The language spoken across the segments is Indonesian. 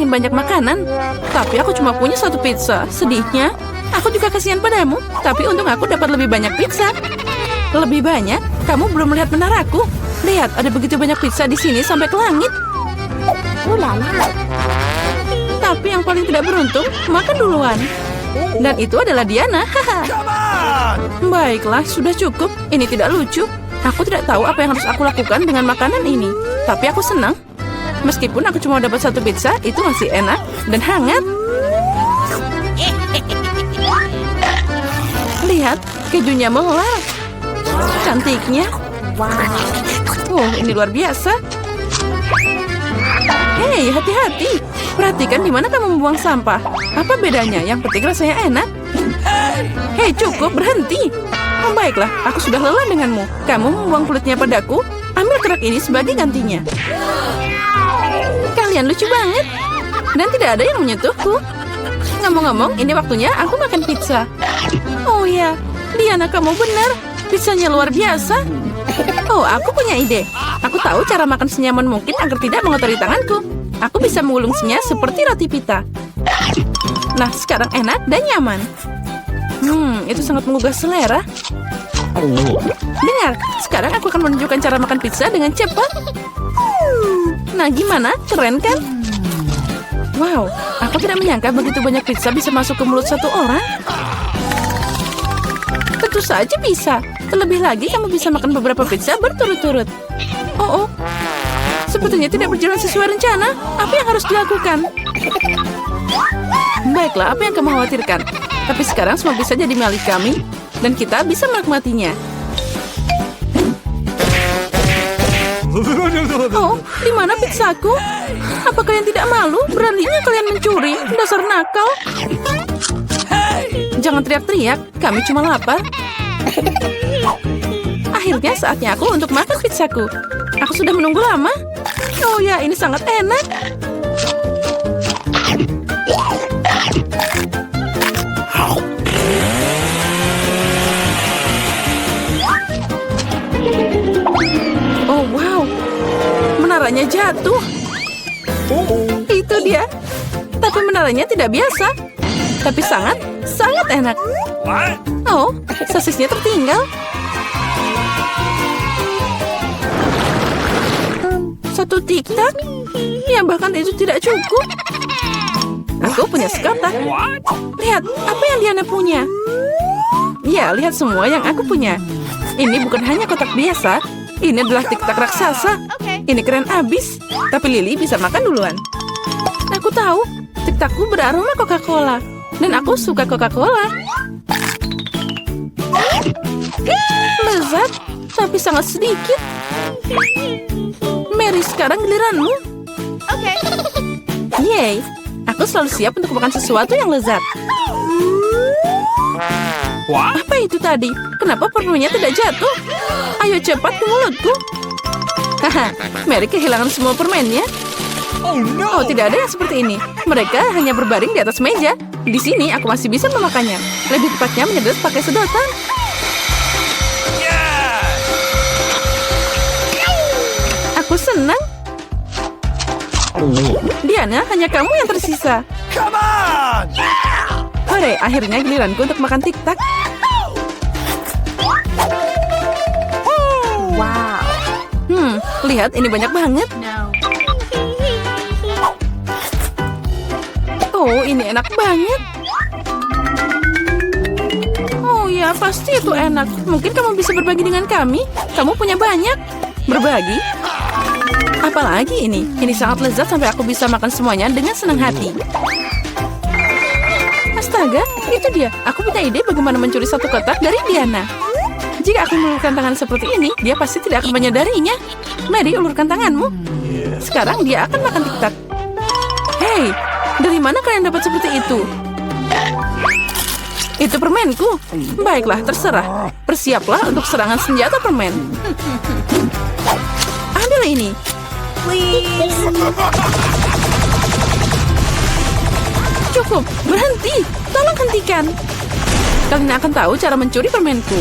ingin banyak makanan. Tapi aku cuma punya satu pizza. Sedihnya, aku juga kasihan padamu. Tapi untung aku dapat lebih banyak pizza. Lebih banyak? Kamu belum melihat menaraku. Lihat, ada begitu banyak pizza di sini sampai ke langit. Tapi yang paling tidak beruntung, makan duluan. Dan itu adalah Diana. Baiklah, sudah cukup. Ini tidak lucu. Aku tidak tahu apa yang harus aku lakukan dengan makanan ini. Tapi aku senang. Meskipun aku cuma dapat satu pizza, itu masih enak dan hangat. Lihat, kejunya melar. Cantiknya. Oh, ini luar biasa. Hei, hati-hati. Perhatikan di mana kamu membuang sampah. Apa bedanya? Yang penting rasanya enak. Hei, cukup, berhenti. Oh, baiklah, aku sudah lelah denganmu. Kamu membuang kulitnya padaku. Ambil kerak ini sebagai gantinya. Kalian lucu banget. Dan tidak ada yang menyentuhku. Ngomong-ngomong, ini waktunya aku makan pizza. Oh ya, Diana, kamu benar. Pizzanya luar biasa. Oh, aku punya ide. Aku tahu cara makan senyaman mungkin agar tidak mengotori tanganku. Aku bisa mengulungnya seperti roti pita. Nah, sekarang enak dan nyaman. Itu sangat menggugah selera. Dengar, sekarang aku akan menunjukkan cara makan pizza dengan cepat. Nah, gimana? Keren kan? Wow, aku tidak menyangka begitu banyak pizza bisa masuk ke mulut satu orang. Tentu saja bisa. Terlebih lagi, kamu bisa makan beberapa pizza berturut-turut. Oh, sepertinya tidak berjalan sesuai rencana. Apa yang harus dilakukan? Baiklah, apa yang kamu khawatirkan? Tapi sekarang semua bisa jadi milik kami, dan kita bisa menikmatinya. Oh, di mana pizzaku? Apa kalian tidak malu? Beraninya kalian mencuri? Dasar nakal. Jangan teriak-teriak, kami cuma lapar. Akhirnya saatnya aku untuk makan pizzaku. Aku sudah menunggu lama. Oh ya, ini sangat enak. Oh wow, menaranya jatuh. Itu dia. Tapi menaranya tidak biasa. Tapi sangat enak. Oh, sosisnya tertinggal. Satu tiktak? Ya, bahkan itu tidak cukup. Aku punya sekotak. Lihat, apa yang Diana punya? Ya, lihat semua yang aku punya. Ini bukan hanya kotak biasa. Ini adalah tiktak raksasa. Ini keren abis. Tapi Lily bisa makan duluan. Aku tahu, tiktakku beraroma Coca-Cola. Dan aku suka Coca-Cola. Lezat, tapi sangat sedikit. Mary, sekarang giliranmu. Yeay, aku selalu siap untuk makan sesuatu yang lezat. Apa itu tadi? Kenapa permennya tidak jatuh? Ayo cepat ke mulutku. Haha, Mary kehilangan semua permennya. Oh, tidak ada yang seperti ini. Mereka hanya berbaring di atas meja. Di sini aku masih bisa memakannya. Lebih tepatnya menyedot pakai sedotan. Aku senang. Diana, hanya kamu yang tersisa. Hore, akhirnya giliranku untuk makan tiktak. Wow. Lihat, ini banyak banget. Oh, ini enak banget. Oh ya, pasti itu enak. Mungkin kamu bisa berbagi dengan kami. Kamu punya banyak. Berbagi? Apalagi ini? Ini sangat lezat sampai aku bisa makan semuanya dengan senang hati. Astaga, itu dia. Aku punya ide bagaimana mencuri satu kotak dari Diana. Jika aku mengulurkan tangan seperti ini, dia pasti tidak akan menyadarinya. Mary, ulurkan tanganmu. Sekarang dia akan makan tiktak. Hei, dari mana kalian dapat seperti itu? Itu permenku. Baiklah, terserah. Bersiaplah untuk serangan senjata permen. Ambil ini. Please. Cukup, berhenti. Tolong hentikan. Kalian akan tahu cara mencuri permenku.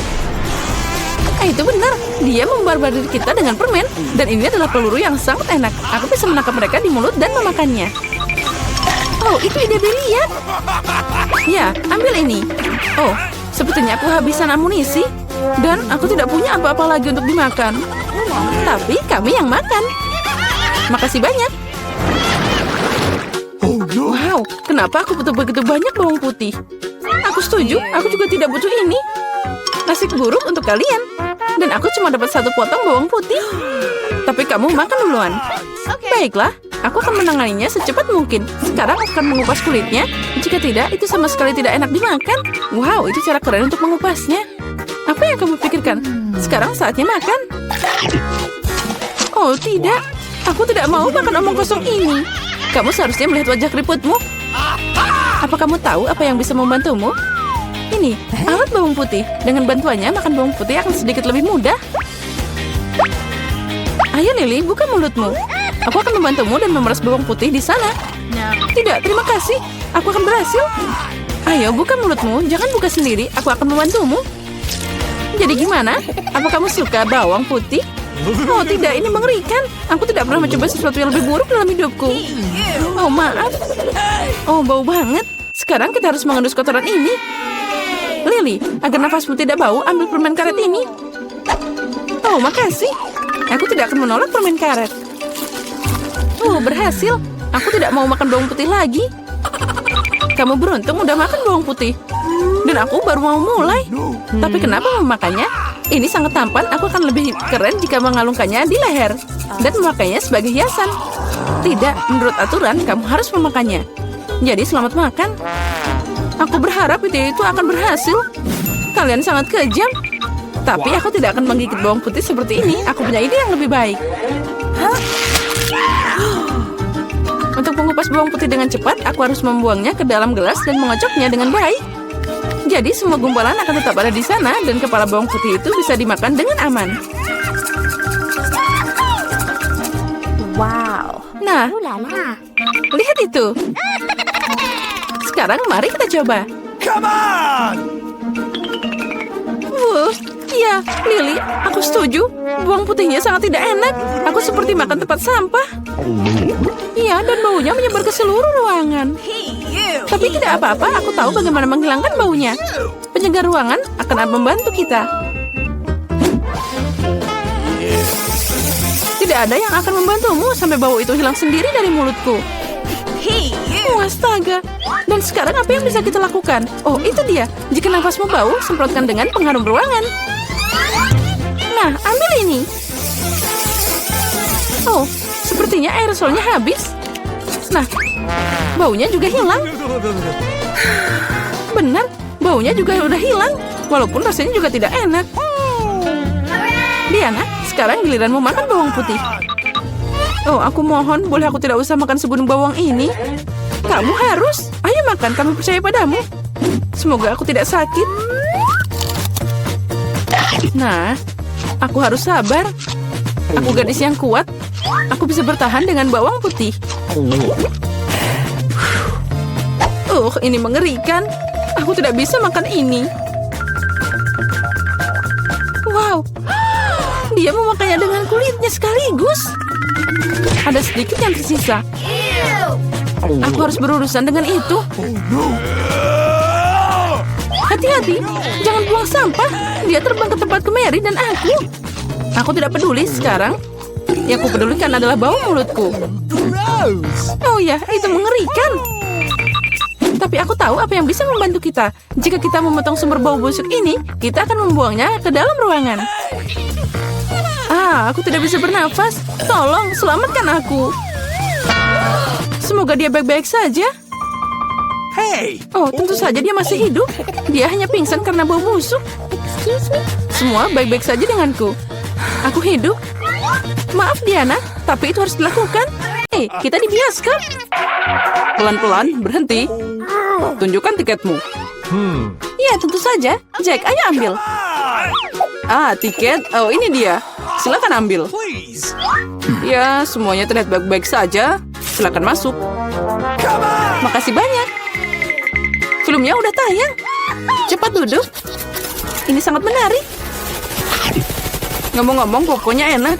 Itu benar. Dia membarbadir kita dengan permen. Dan ini adalah peluru yang sangat enak. Aku bisa menangkap mereka di mulut dan memakannya. Oh, itu ide brilian. Ya, ambil ini. Oh, sepertinya aku habisan amunisi. Dan aku tidak punya apa-apa lagi untuk dimakan. Tapi kami yang makan. Makasih banyak. Wow, kenapa aku butuh begitu banyak bawang putih? Aku setuju, aku juga tidak butuh ini. Nasib buruk untuk kalian. Dan aku cuma dapat 1 potong bawang putih. Tapi kamu makan duluan. Baiklah, aku akan menanganinya secepat mungkin. Sekarang aku akan mengupas kulitnya. Jika tidak, itu sama sekali tidak enak dimakan. Wow, itu cara keren untuk mengupasnya. Apa yang kamu pikirkan? Sekarang saatnya makan. Oh tidak, aku tidak mau makan omong kosong ini. Kamu seharusnya melihat wajah keriputmu. Apa kamu tahu apa yang bisa membantumu? Ini, alat bawang putih. Dengan bantuannya, makan bawang putih akan sedikit lebih mudah. Ayo Lily, buka mulutmu. Aku akan membantumu dan memeras bawang putih di sana. Tidak, terima kasih. Aku akan berhasil. Ayo, buka mulutmu. Jangan buka sendiri. Aku akan membantumu. Jadi gimana? Apa kamu suka bawang putih? Oh tidak, ini mengerikan. Aku tidak pernah mencoba sesuatu yang lebih buruk dalam hidupku. Oh maaf. Oh bau banget. Sekarang kita harus mengendus kotoran ini. Lily, agar nafasmu tidak bau, ambil permen karet ini. Oh makasih. Aku tidak akan menolak permen karet. Oh berhasil. Aku tidak mau makan bawang putih lagi. Kamu beruntung udah makan bawang putih. Dan aku baru mau mulai. Tapi kenapa memakannya? Ini sangat tampan, aku akan lebih keren jika mengalungkannya di leher. Dan memakainya sebagai hiasan. Tidak, menurut aturan kamu harus memakannya. Jadi selamat makan. Aku berharap ide itu akan berhasil. Kalian sangat kejam. Tapi aku tidak akan menggigit bawang putih seperti ini. Aku punya ide yang lebih baik. Untuk mengupas bawang putih dengan cepat, aku harus membuangnya ke dalam gelas dan mengocoknya dengan baik. Jadi semua gumpalan akan tetap ada di sana dan kepala bawang putih itu bisa dimakan dengan aman. Wow. Nah, lihat itu. Sekarang mari kita coba. Come on! Iya, Lily, aku setuju. Bawang putihnya sangat tidak enak. Aku seperti makan tempat sampah. Iya, dan baunya menyebar ke seluruh ruangan. Tapi tidak apa-apa, aku tahu bagaimana menghilangkan baunya. Penyegar ruangan akan membantu kita. Tidak ada yang akan membantumu sampai bau itu hilang sendiri dari mulutku. Astaga. Dan sekarang apa yang bisa kita lakukan? Oh, itu dia. Jika nafasmu bau, semprotkan dengan pengharum ruangan. Nah, ambil ini. Oh, sepertinya aerosolnya habis. Nah, baunya juga hilang. Benar, baunya juga udah hilang. Walaupun rasanya juga tidak enak. Diana, sekarang giliranmu makan bawang putih. Oh, aku mohon, boleh aku tidak usah makan segunung bawang ini? Kamu harus. Ayo makan, kami percaya padamu. Semoga aku tidak sakit. Nah, aku harus sabar. Aku gadis yang kuat. Aku bisa bertahan dengan bawang putih. Ini mengerikan. Aku tidak bisa makan ini. Wow, dia memakannya dengan kulitnya sekaligus. Ada sedikit yang tersisa. Aku harus berurusan dengan itu. Hati-hati, jangan buang sampah. Dia terbang ke tempatku Mary dan aku. Aku tidak peduli sekarang. Yang kupedulikan adalah bau mulutku. Oh ya, itu mengerikan. Tapi aku tahu apa yang bisa membantu kita. Jika kita memotong sumber bau busuk ini, kita akan membuangnya ke dalam ruangan. Aku tidak bisa bernafas. Tolong, selamatkan aku. Semoga dia baik-baik saja. Hey! Oh, tentu saja dia masih hidup. Dia hanya pingsan karena bau busuk. Semua baik-baik saja denganku. Aku hidup. Maaf Diana, tapi itu harus dilakukan. Kita di bioskop. Pelan-pelan, berhenti. Tunjukkan tiketmu. Ya, tentu saja. Jack, ayo ambil. Tiket. Oh, ini dia. Silakan ambil. Please! Ya, semuanya terlihat baik-baik saja. Silakan masuk. Makasih banyak. Filmnya udah tayang. Cepat duduk. Ini sangat menarik. Ngomong-ngomong, pokoknya enak.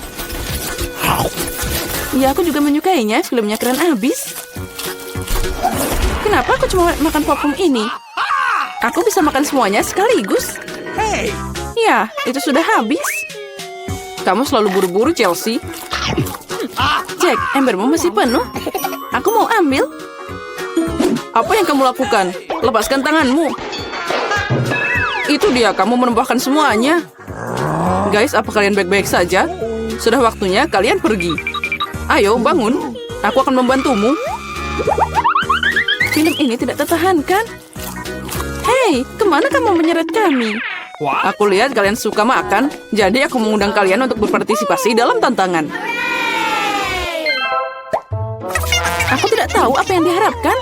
Ya, aku juga menyukainya. Filmnya keren abis. Kenapa aku cuma makan popcorn ini? Aku bisa makan semuanya sekaligus. Hey! Ya, itu sudah habis. Kamu selalu buru-buru, Chelsea. Jack, embermu masih penuh. Aku mau ambil. Apa yang kamu lakukan? Lepaskan tanganmu. Itu dia, kamu menambahkan semuanya. Guys, apa kalian baik-baik saja? Sudah waktunya kalian pergi. Ayo, bangun. Aku akan membantumu. Film ini tidak tertahankan. Hei, kemana kamu menyeret kami? Aku lihat kalian suka makan, jadi aku mengundang kalian untuk berpartisipasi dalam tantangan. Aku tidak tahu apa yang diharapkan.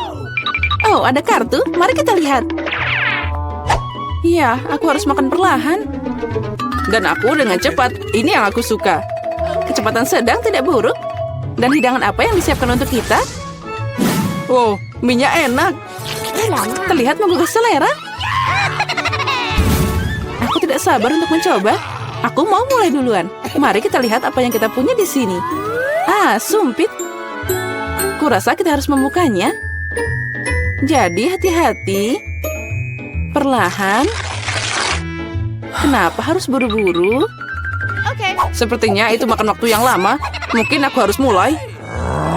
Oh, ada kartu. Mari kita lihat. Iya, aku harus makan perlahan. Dan aku dengan cepat. Ini yang aku suka. Kecepatan sedang tidak buruk. Dan hidangan apa yang disiapkan untuk kita? Wow, minyak enak. Terlihat menggugah selera. Aku tidak sabar untuk mencoba. Aku mau mulai duluan. Mari kita lihat apa yang kita punya di sini. Ah, sumpit. Kurasa kita harus membukanya. Jadi hati-hati. Perlahan. Kenapa harus buru-buru? Sepertinya itu makan waktu yang lama. Mungkin aku harus mulai.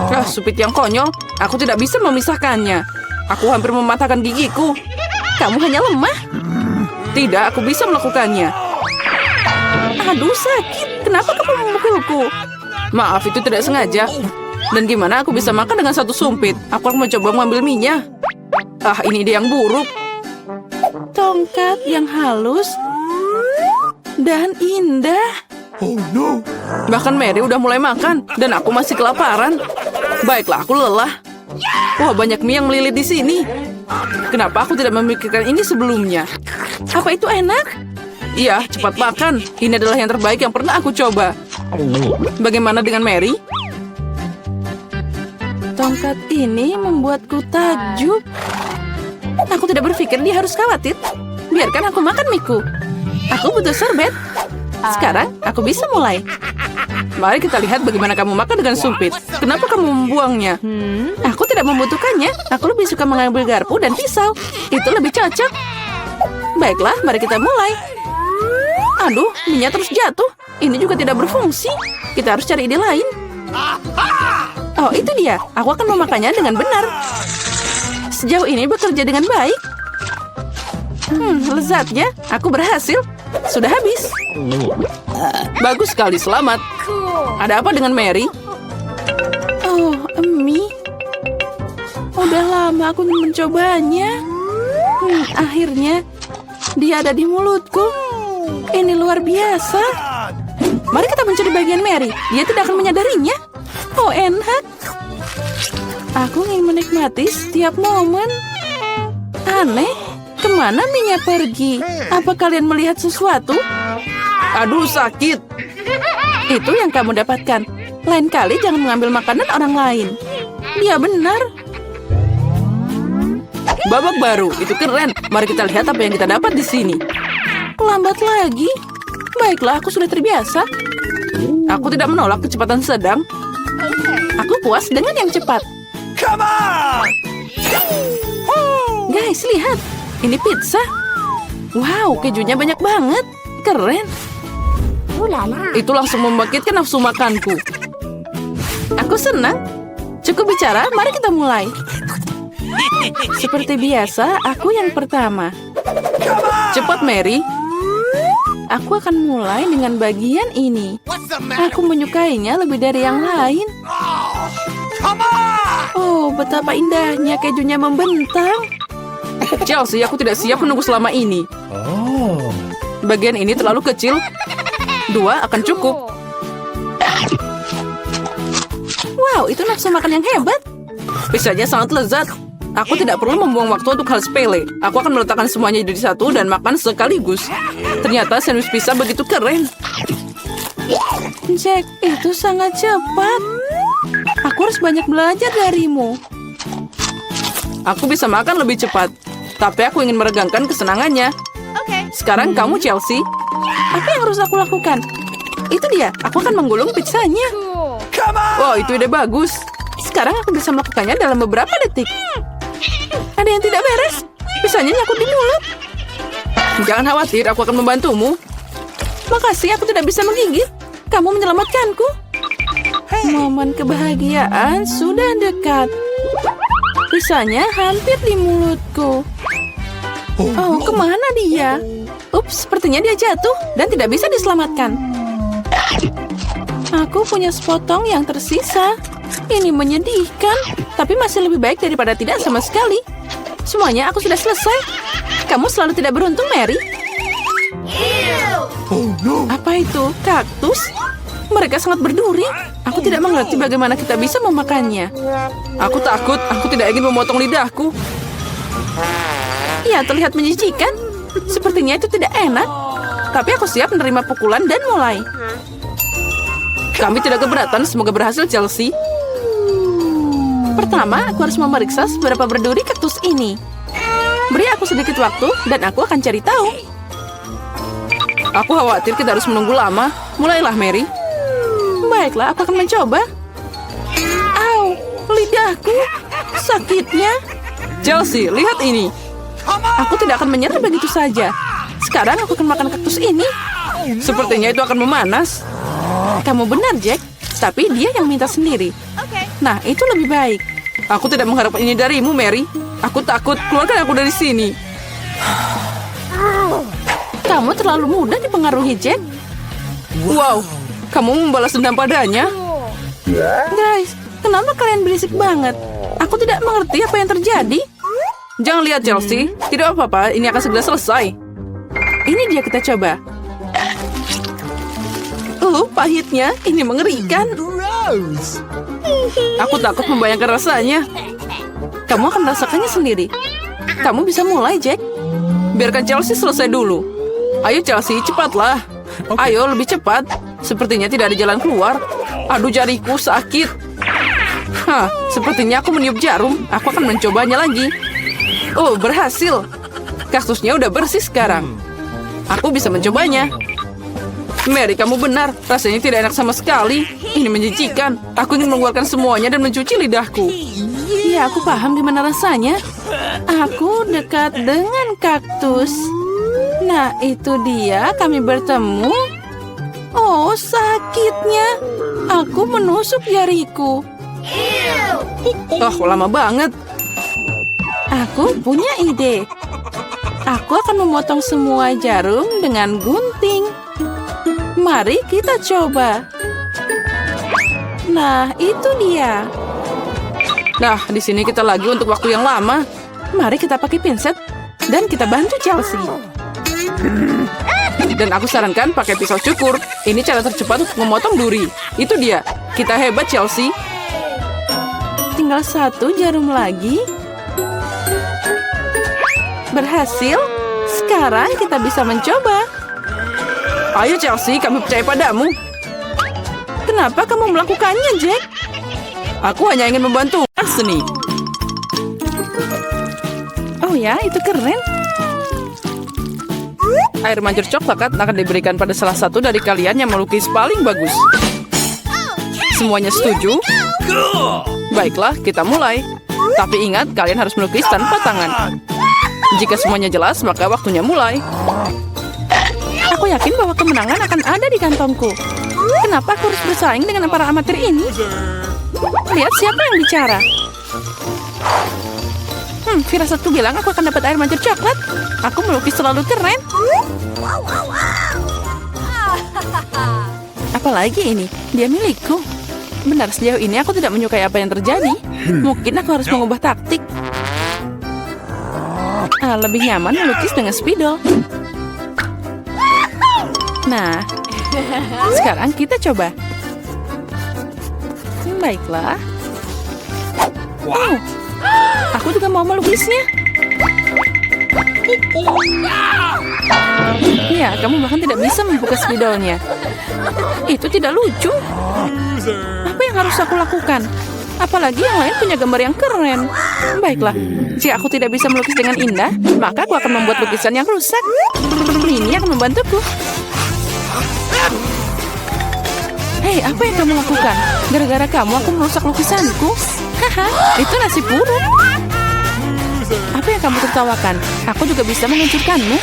Ah, supit yang konyol. Aku tidak bisa memisahkannya. Aku hampir mematahkan gigiku. Kamu hanya lemah. Tidak, aku bisa melakukannya. Aduh, sakit. Kenapa kamu memukulku? Maaf, itu tidak sengaja. Dan gimana aku bisa makan dengan satu sumpit? Aku akan mencoba mengambil minyak. Ah, ini ide yang buruk. Tongkat yang halus dan indah. Oh no! Bahkan Mary udah mulai makan, dan aku masih kelaparan. Baiklah, aku lelah. Wah, banyak mie yang melilit di sini. Kenapa aku tidak memikirkan ini sebelumnya? Apa itu enak? Iya, cepat makan. Ini adalah yang terbaik yang pernah aku coba. Bagaimana dengan Mary? Tongkat ini membuatku takjub. Aku tidak berpikir dia harus khawatir. Biarkan aku makan miku. Aku butuh sorbet. Sekarang aku bisa mulai. Mari kita lihat bagaimana kamu makan dengan sumpit. Kenapa kamu membuangnya? Aku tidak membutuhkannya. Aku lebih suka mengambil garpu dan pisau. Itu lebih cocok. Baiklah, mari kita mulai. Aduh, minyak terus jatuh. Ini juga tidak berfungsi. Kita harus cari ide lain. Oh, itu dia. Aku akan memakannya dengan benar. Sejauh ini bekerja dengan baik. Lezatnya. Aku berhasil. Sudah habis. Bagus sekali, selamat. Ada apa dengan Mary? Oh, mie. Udah lama aku ingin mencobanya. Akhirnya, dia ada di mulutku. Ini luar biasa. Mari kita mencari bagian Mary. Dia tidak akan menyadarinya. Oh, enak. Aku ingin menikmati setiap momen. Aneh. Kemana minyak pergi? Apa kalian melihat sesuatu? Aduh, sakit. Itu yang kamu dapatkan. Lain kali jangan mengambil makanan orang lain. Dia benar. Babak baru, itu keren. Mari kita lihat apa yang kita dapat di sini. Lambat lagi. Baiklah, aku sudah terbiasa. Aku tidak menolak kecepatan sedang. Aku puas dengan yang cepat. Come on! Guys, lihat. Ini pizza. Wow, kejunya banyak banget. Keren. Itu langsung membangkitkan nafsu makanku. Aku senang. Cukup bicara, mari kita mulai. Seperti biasa, aku yang pertama. Cepat, Mary. Aku akan mulai dengan bagian ini. Aku menyukainya lebih dari yang lain. Oh, betapa indahnya kejunya membentang. Chelsea, aku tidak siap menunggu selama ini. Bagian ini terlalu kecil. 2 akan cukup. Wow, itu nafsu makan yang hebat. Pizzanya sangat lezat. Aku tidak perlu membuang waktu untuk hal sepele. Aku akan meletakkan semuanya jadi satu dan makan sekaligus. Ternyata sandwich pizza begitu keren. Jack, itu sangat cepat. Aku harus banyak belajar darimu. Aku bisa makan lebih cepat. Tapi aku ingin meregangkan kesenangannya. Sekarang kamu, Chelsea. Apa yang harus aku lakukan? Itu dia. Aku akan menggulung pizzanya. Wow, itu ide bagus. Sekarang aku bisa melakukannya dalam beberapa detik. yang tidak beres. Pisahnya nyangkut di mulut. Jangan khawatir, aku akan membantumu. Makasih, aku tidak bisa menggigit. Kamu menyelamatkanku. Momen kebahagiaan sudah dekat. Pisahnya hampir di mulutku. Oh, kemana dia? Ups, sepertinya dia jatuh dan tidak bisa diselamatkan. Aku punya sepotong yang tersisa. Ini menyedihkan, tapi masih lebih baik daripada tidak sama sekali. Semuanya aku sudah selesai. Kamu selalu tidak beruntung, Mary. Oh no! Apa itu? Kaktus? Mereka sangat berduri. Aku tidak mengerti bagaimana kita bisa memakannya. Aku takut, aku tidak ingin memotong lidahku. Ya, terlihat menjijikan. Sepertinya itu tidak enak. Tapi aku siap menerima pukulan dan mulai. Kami tidak keberatan, semoga berhasil, Chelsea. Pertama, aku harus memeriksa seberapa berduri kaktus ini. Beri aku sedikit waktu, dan aku akan cari tahu. Aku khawatir kita harus menunggu lama. Mulailah, Mary. Baiklah, aku akan mencoba. Au, lidahku. Sakitnya. Chelsea, lihat ini. Aku tidak akan menyerah begitu saja. Sekarang aku akan makan kaktus ini. Sepertinya itu akan memanas. Kamu benar, Jack. Tapi dia yang minta sendiri. Nah, itu lebih baik. Aku tidak mengharapkan ini darimu, Mary. Aku takut. Keluarkan aku dari sini. Kamu terlalu mudah dipengaruhi, Jack. Wow, kamu membalas dendam padanya. Guys, kenapa kalian berisik banget? Aku tidak mengerti apa yang terjadi. Jangan lihat, Chelsea. Tidak apa-apa, ini akan segera selesai. Ini dia, kita coba. Pahitnya. Ini mengerikan. Gross! Aku takut membayangkan rasanya. Kamu akan merasakannya sendiri. Kamu bisa mulai, Jack. Biarkan Chelsea selesai dulu. Ayo, Chelsea, cepatlah. Ayo, lebih cepat. Sepertinya tidak ada jalan keluar. Aduh, jariku sakit. Hah, sepertinya aku meniup jarum. Aku akan mencobanya lagi. Oh, berhasil. Kaktusnya udah bersih sekarang. Aku bisa mencobanya. Mary, kamu benar. Rasanya tidak enak sama sekali. Ini menjijikan. Aku ingin mengeluarkan semuanya dan mencuci lidahku. Ya, aku paham gimana rasanya. Aku dekat dengan kaktus. Nah, itu dia. Kami bertemu. Oh, sakitnya. Aku menusuk jariku. Oh, lama banget. Aku punya ide. Aku akan memotong semua jarum dengan gunting. Mari kita coba. Nah, itu dia. Nah, di sini kita lagi untuk waktu yang lama. Mari kita pakai pinset dan kita bantu Chelsea. Dan aku sarankan pakai pisau cukur. Ini cara tercepat untuk memotong duri. Itu dia. Kita hebat, Chelsea. Tinggal satu jarum lagi. Berhasil. Sekarang kita bisa mencoba. Ayo, Chelsea, kami percaya padamu. Kenapa kamu melakukannya, Jack? Aku hanya ingin membantu seni. Oh ya, itu keren. Air mancur coklat akan diberikan pada salah satu dari kalian yang melukis paling bagus. Semuanya setuju? Baiklah, kita mulai. Tapi ingat, kalian harus melukis tanpa tangan. Jika semuanya jelas, maka waktunya mulai. Aku yakin bahwa kemenangan akan ada di kantongku. Kenapa aku harus bersaing dengan para amatir ini? Lihat siapa yang bicara. Firasatku bilang aku akan dapat air mancur coklat. Aku melukis selalu keren. Apalagi ini, dia milikku. Benar, sejauh ini aku tidak menyukai apa yang terjadi. Mungkin aku harus mengubah taktik. Lebih nyaman melukis dengan spidol. Nah, sekarang kita coba. Baiklah. Oh, aku juga mau melukisnya. Ya, kamu bahkan tidak bisa membuka spidolnya. Itu tidak lucu. Apa yang harus aku lakukan? Apalagi yang lain punya gambar yang keren. Baiklah, jika aku tidak bisa melukis dengan indah, maka aku akan membuat lukisan yang rusak. Ini akan membantuku. Hei, apa yang kamu lakukan? Gara-gara kamu aku merusak lukisanku. Haha, itu nasib buruk. Apa menertawakan. Aku juga bisa menghancurkanmu.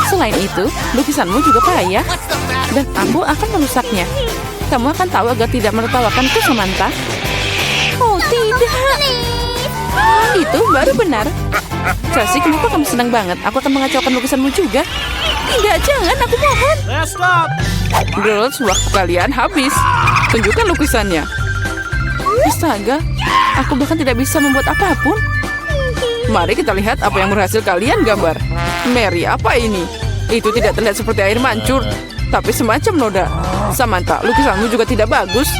Selain itu, lukisanmu juga payah. Dan aku akan merusaknya. Kamu akan tahu agar tidak menertawakanku, Samantha. Oh, tidak. Itu baru benar. Chelsea, kenapa kamu senang banget? Aku akan mengacaukan lukisanmu juga. Tidak, jangan, aku mohon. Girls, waktu kalian habis. Tunjukkan lukisannya. Astaga, aku bahkan tidak bisa membuat apapun. Mari kita lihat apa yang berhasil kalian gambar. Mary, apa ini? Itu tidak terlihat seperti air mancur, tapi semacam noda. Samantha, lukisanmu juga tidak bagus.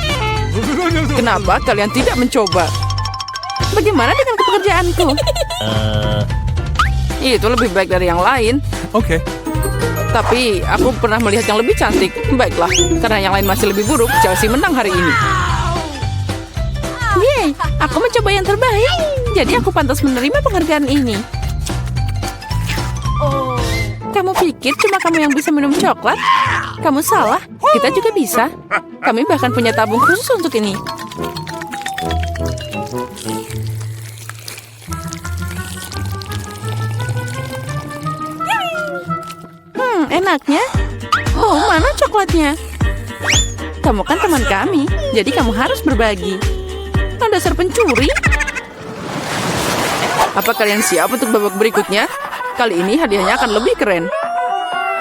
Kenapa kalian tidak mencoba? Bagaimana dengan pekerjaanku? Itu lebih baik dari yang lain. Okay. Tapi aku pernah melihat yang lebih cantik. Baiklah, karena yang lain masih lebih buruk, Chelsea menang hari ini. Yeay, aku mencoba yang terbaik. Jadi aku pantas menerima penghargaan ini. Kamu pikir cuma kamu yang bisa minum coklat? Kamu salah, kita juga bisa. Kami bahkan punya tabung khusus untuk ini. Enaknya. Oh, mana coklatnya? Kamu kan teman kami, jadi kamu harus berbagi. Dasar pencuri. Apa kalian siap untuk babak berikutnya? Kali ini hadiahnya akan lebih keren.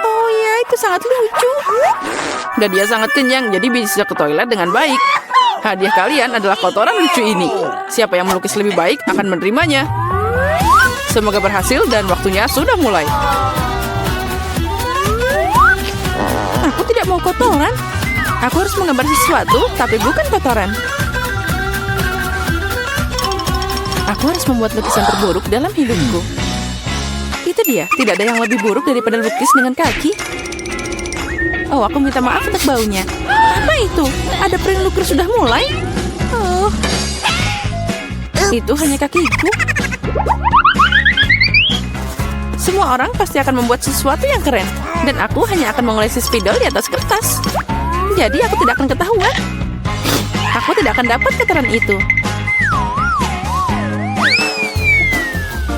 Oh ya, itu sangat lucu. Dan dia sangat kenyang, jadi bisa ke toilet dengan baik. Hadiah kalian adalah kotoran lucu ini. Siapa yang melukis lebih baik akan menerimanya. Semoga berhasil dan waktunya sudah mulai. Aku tidak mau kotoran. Aku harus menggambar sesuatu, tapi bukan kotoran. Aku harus membuat lukisan terburuk dalam hidupku. Itu dia, tidak ada yang lebih buruk daripada lukis dengan kaki. Oh, aku minta maaf untuk baunya. Apa itu? Ada pering lukis sudah mulai? Oh, itu hanya kakiku. Semua orang pasti akan membuat sesuatu yang keren. Dan aku hanya akan mengolesi spidol di atas kertas. Jadi aku tidak akan ketahuan. Aku tidak akan dapat kotoran itu.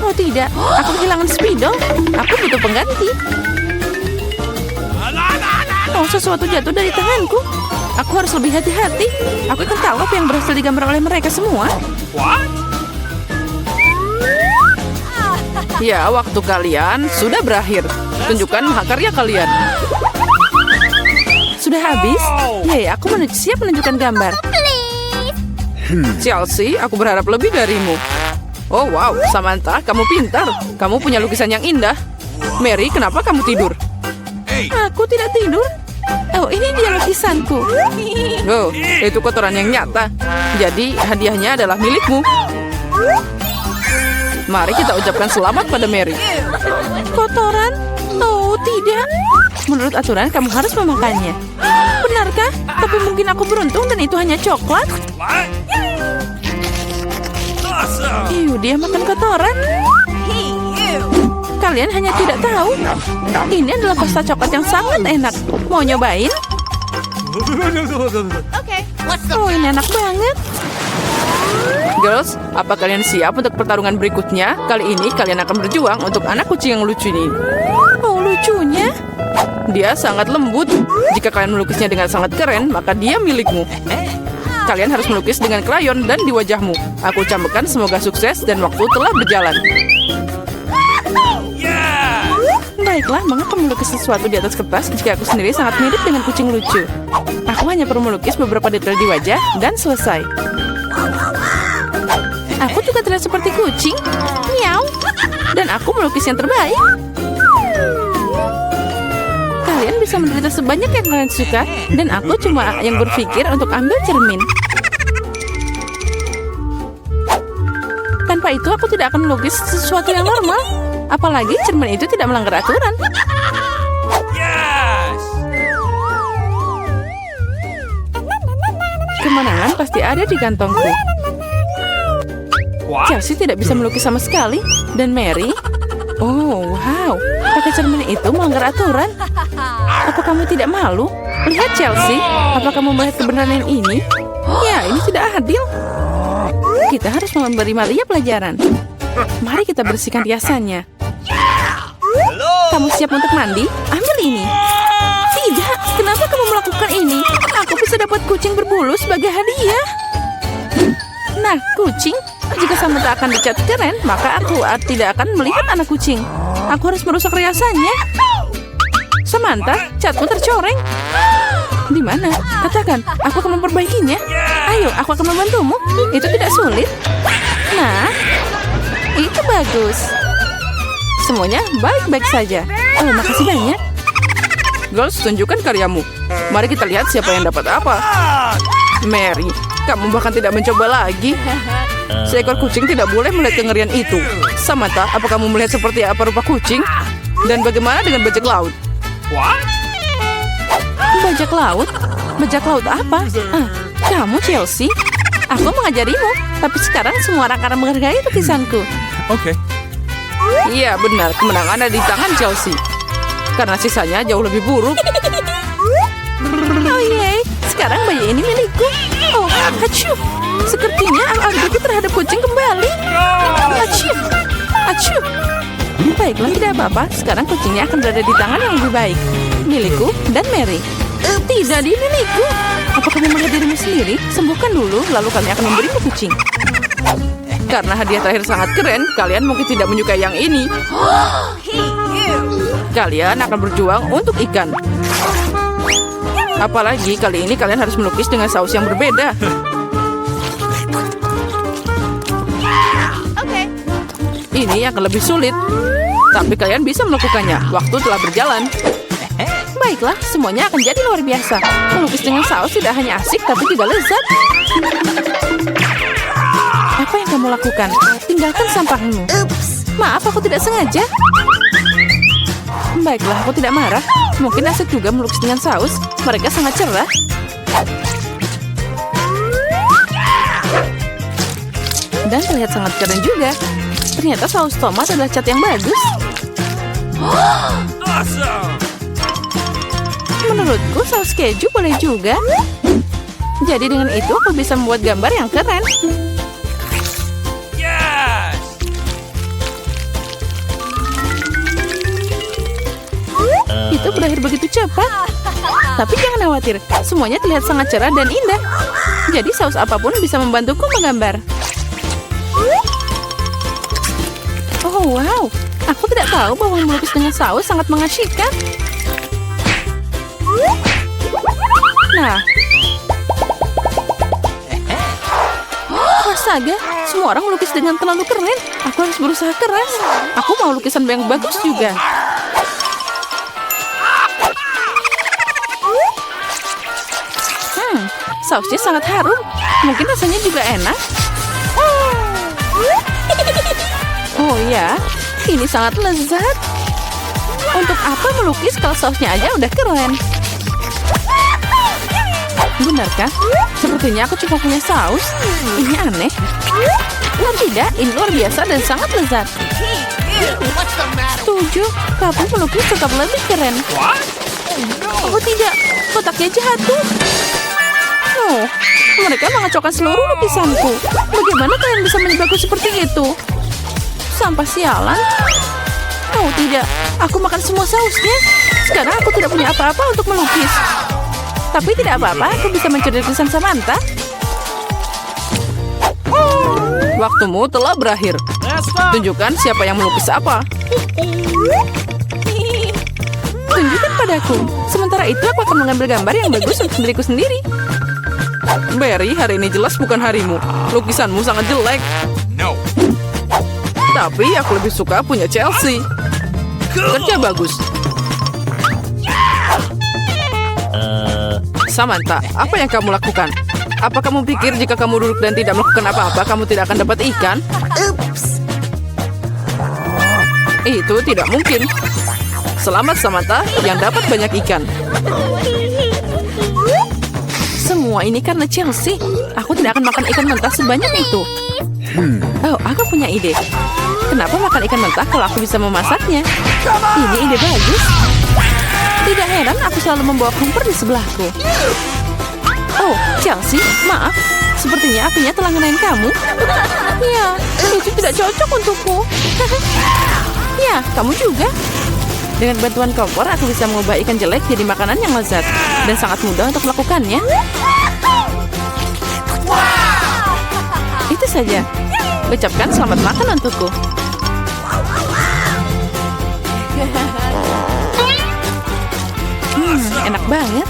Oh tidak, aku kehilangan spidol. Aku butuh pengganti. Oh, sesuatu jatuh dari tanganku. Aku harus lebih hati-hati. Aku akan tahu apa yang berhasil digambar oleh mereka semua. Ya, waktu kalian sudah berakhir. Tunjukkan mahakarya kalian. Sudah habis? Yeay, aku siap menunjukkan gambar. Chelsea, aku berharap lebih darimu. Oh wow, Samantha, kamu pintar. Kamu punya lukisan yang indah. Mary, kenapa kamu tidur? Aku tidak tidur. Oh, ini dia lukisanku. Oh, itu kotoran yang nyata. Jadi, hadiahnya adalah milikmu. Mari kita ucapkan selamat pada Mary. Kotoran? Oh, tidak. Menurut aturan, kamu harus memakannya. Benarkah? Tapi mungkin aku beruntung dan itu hanya coklat. Dia makan kotoran. Kalian hanya tidak tahu. Ini adalah pasta coklat yang sangat enak. Mau nyobain? Oh, ini enak banget. Girls, apa kalian siap untuk pertarungan berikutnya? Kali ini kalian akan berjuang untuk anak kucing yang lucu ini. Oh, lucunya. Dia sangat lembut. Jika kalian melukisnya dengan sangat keren, maka dia milikmu. Kalian harus melukis dengan krayon dan di wajahmu. Aku ucapkan semoga sukses dan waktu telah berjalan. Baiklah, mengapa melukis sesuatu di atas kertas jika aku sendiri sangat mirip dengan kucing lucu? Aku hanya perlu melukis beberapa detail di wajah dan selesai. Aku juga terlihat seperti kucing. Miau. Dan aku melukis yang terbaik. Kalian bisa menderita sebanyak yang kalian suka, dan aku cuma yang berpikir untuk ambil cermin. Tanpa itu aku tidak akan melukis sesuatu yang normal. Apalagi cermin itu tidak melanggar aturan. Kemenangan pasti ada di kantongku. Chelsea tidak bisa melukis sama sekali. Dan Mary, oh wow, pakai cermin itu melanggar aturan. Apa kamu tidak malu? Lihat Chelsea, apa kamu melihat kebenaran ini? Ya, ini tidak adil. Kita harus memberi Malia pelajaran. Mari kita bersihkan riasannya. Kamu siap untuk mandi? Ambil ini. Tidak, kenapa kamu melakukan ini? Aku bisa dapat kucing berbulu sebagai hadiah. Nah, kucing, jika Samantha akan dicat keren, maka aku tidak akan melihat anak kucing. Aku harus merusak riasannya. Samantha, catmu tercoreng. Di mana? Katakan, aku akan memperbaikinya. Ayo, aku akan membantumu. Itu tidak sulit. Nah, itu bagus. Semuanya baik-baik saja. Oh, makasih banyak. Girls, tunjukkan karyamu. Mari kita lihat siapa yang dapat apa. Mary, kamu bahkan tidak mencoba lagi. Seekor kucing tidak boleh melihat kengerian itu. Samantha, apa kamu melihat seperti apa rupa kucing? Dan bagaimana dengan bajak laut? Bajak laut? Bajak laut apa? Kamu Chelsea? Aku mengajarimu, tapi sekarang semua orang akan menghargai lukisanku. Okay. Iya benar, kemenangan ada di tangan Chelsea. Karena sisanya jauh lebih buruk. Oh yeay, sekarang bayi ini milikku. Oh, acuh. Sepertinya aku terhadap kucing kembali. Acuh, acuh. Baiklah, tidak apa-apa. Sekarang kucingnya akan berada di tangan yang lebih baik. Milikku dan Mary. Tidak, dia milikku. Apa kamu melihat dirimu sendiri? Sembuhkan dulu, lalu kami akan memberimu kucing. Karena hadiah terakhir sangat keren, kalian mungkin tidak menyukai yang ini. Kalian akan berjuang untuk ikan. Apalagi kali ini kalian harus melukis dengan saus yang berbeda. Ini akan lebih sulit. Tapi kalian bisa melakukannya. Waktu telah berjalan. Baiklah, semuanya akan jadi luar biasa. Melukis dengan saus tidak hanya asik, tapi juga lezat. Apa yang kamu lakukan? Tinggalkan sampahmu. Maaf, aku tidak sengaja. Baiklah, aku tidak marah. Mungkin asik juga melukis dengan saus. Mereka sangat cerah. Dan terlihat sangat keren juga. Ternyata saus tomat adalah cat yang bagus. Menurutku saus keju boleh juga. Jadi dengan itu aku bisa membuat gambar yang keren. Itu berakhir begitu cepat. Tapi jangan khawatir, semuanya terlihat sangat cerah dan indah. Jadi saus apapun bisa membantuku menggambar. Oh wow, aku tidak tahu bahwa melukis dengan saus sangat mengasyikkan. Nah, astaga, semua orang melukis dengan terlalu keren. Aku harus berusaha keras. Aku mau lukisan yang bagus juga. Sausnya sangat harum. Mungkin rasanya juga enak. Oh ya, ini sangat lezat. Untuk apa melukis kalau sausnya aja udah keren? Benarkah? Sepertinya aku cuma punya saus. Ini aneh. Oh tidak, ini luar biasa dan sangat lezat. Setuju, tapi melukis tetap lebih keren. Oh tidak, kotaknya jatuh. Oh, mereka mengacaukan seluruh lukisanku. Bagaimana kalian bisa menjebakku seperti itu? Sampah sialan. Oh tidak, aku makan semua sausnya. Sekarang aku tidak punya apa-apa untuk melukis. Tapi tidak apa-apa, aku bisa mencuri lukisan Samantha. Waktumu telah berakhir. Tunjukkan siapa yang melukis apa. Tunjukkan padaku. Sementara itu aku akan mengambil gambar yang bagus untuk diriku sendiri. Barry, hari ini jelas bukan harimu. Lukisanmu sangat jelek. No. Tapi aku lebih suka punya Chelsea. Kerja bagus. Samantha, apa yang kamu lakukan? Apa kamu pikir jika kamu duduk dan tidak melakukan apa-apa, kamu tidak akan dapat ikan? Itu tidak mungkin. Selamat Samantha yang dapat banyak ikan. Semua ini karena Chelsea. Aku tidak akan makan ikan mentah sebanyak itu. Oh, aku punya ide. Kenapa makan ikan mentah kalau aku bisa memasaknya? Ini ide bagus. Tidak heran aku selalu membawa kompor di sebelahku. Oh, Chelsea, maaf. Sepertinya apinya telah ngenain kamu. Ya, itu tidak cocok untukku. Ya, kamu juga. Dengan bantuan kompor, aku bisa mengubah ikan jelek jadi makanan yang lezat. Dan sangat mudah untuk melakukannya. Itu saja. Ucapkan selamat makan untukku. Enak banget.